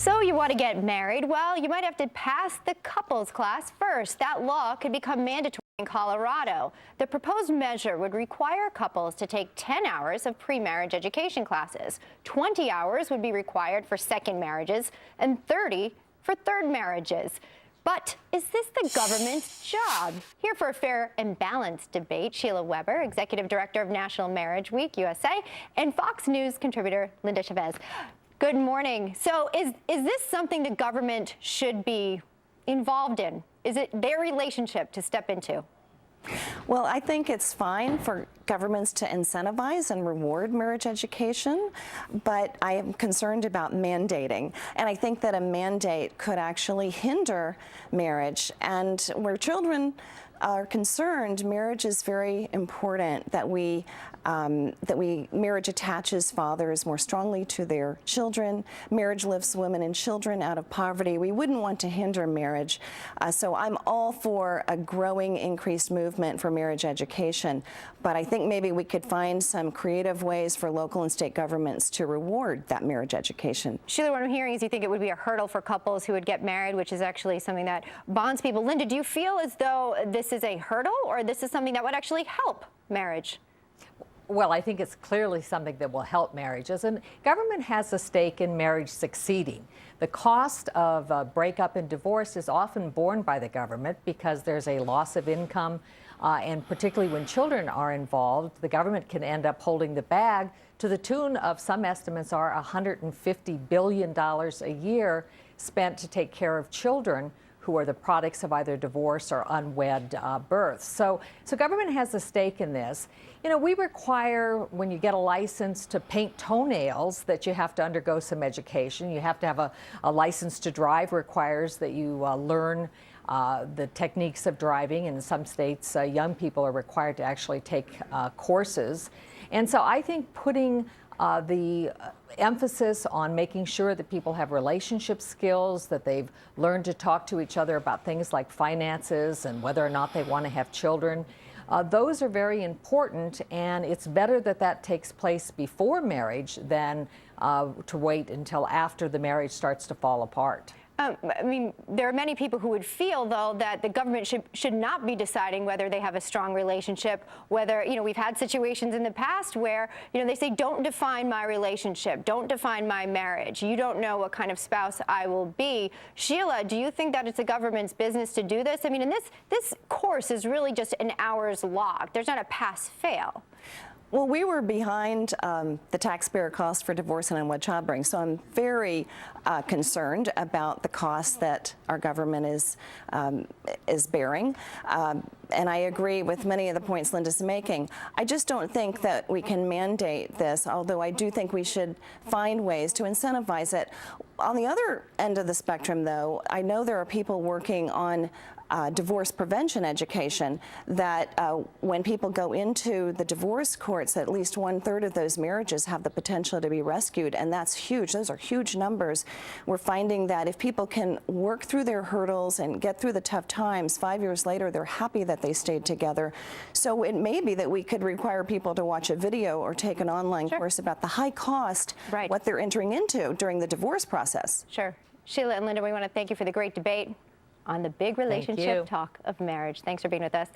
So you want to get married? Well, you might have to pass the couples class first. That law could become mandatory in Colorado. The proposed measure would require couples to take 10 hours of pre-marriage education classes. 20 hours would be required for second marriages and 30 for third marriages. But is this the government's job? Here for a fair and balanced debate, Sheila Weber, Executive Director of National Marriage Week USA, and Fox News contributor Linda Chavez. Good morning. So is this something the government should be involved in? Is it their relationship to step into? Well, I think it's fine for governments to incentivize and reward marriage education, but I am concerned about mandating. And I think that a mandate could actually hinder marriage. And where children are concerned, marriage is very important, that marriage attaches fathers more strongly to their children. Marriage lifts women and children out of poverty. We wouldn't want to hinder marriage. So I'm all for a growing, increased movement for marriage education. But I think maybe we could find some creative ways for local and state governments to reward that marriage education. Sheila, what I'm hearing is you think it would be a hurdle for couples who would get married, which is actually something that bonds people. Linda, do you feel as though this is a hurdle or this is something that would actually help marriage? Well, I think it's clearly something that will help marriages, and government has a stake in marriage succeeding. The cost of breakup and divorce is often borne by the government because there's a loss of income, and particularly when children are involved, the government can end up holding the bag to the tune of, some estimates are $150 billion a year spent to take care of children who are the products of either divorce or unwed births. So government has a stake in this. You know, we require, when you get a license to paint toenails, that you have to undergo some education. You have to have a license to drive requires that you learn the techniques of driving. In some states, young people are required to actually take courses. And so I think putting the emphasis on making sure that people have relationship skills, that they've learned to talk to each other about things like finances and whether or not they want to have children. Those are very important, and it's better that that takes place before marriage than to wait until after the marriage starts to fall apart. I mean, there are many people who would feel, though, that the government should not be deciding whether they have a strong relationship, whether, you know, we've had situations in the past where, you know, they say, don't define my relationship, don't define my marriage. You don't know what kind of spouse I will be. Sheila, do you think that it's the government's business to do this? I mean, and this course is really just an hour's log. There's not a pass-fail. Well, we were behind the taxpayer cost for divorce and unwed childbearing, so I'm very concerned about the cost that our government is bearing. And I agree with many of the points Linda's making. I just don't think that we can mandate this, although I do think we should find ways to incentivize it. On the other end of the spectrum, though, I know there are people working on divorce prevention education, that when people go into the divorce courts, at least 1/3 of those marriages have the potential to be rescued, and that's huge. Those are huge numbers. We're finding that if people can work through their hurdles and get through the tough times, 5 years later, they're happy that they stayed together. So it may be that we could require people to watch a video or take an online course about the high cost, what they're entering into during the divorce process. Sure. Sheila and Linda, we want to thank you for the great debate on the big relationship talk of marriage. Thanks for being with us.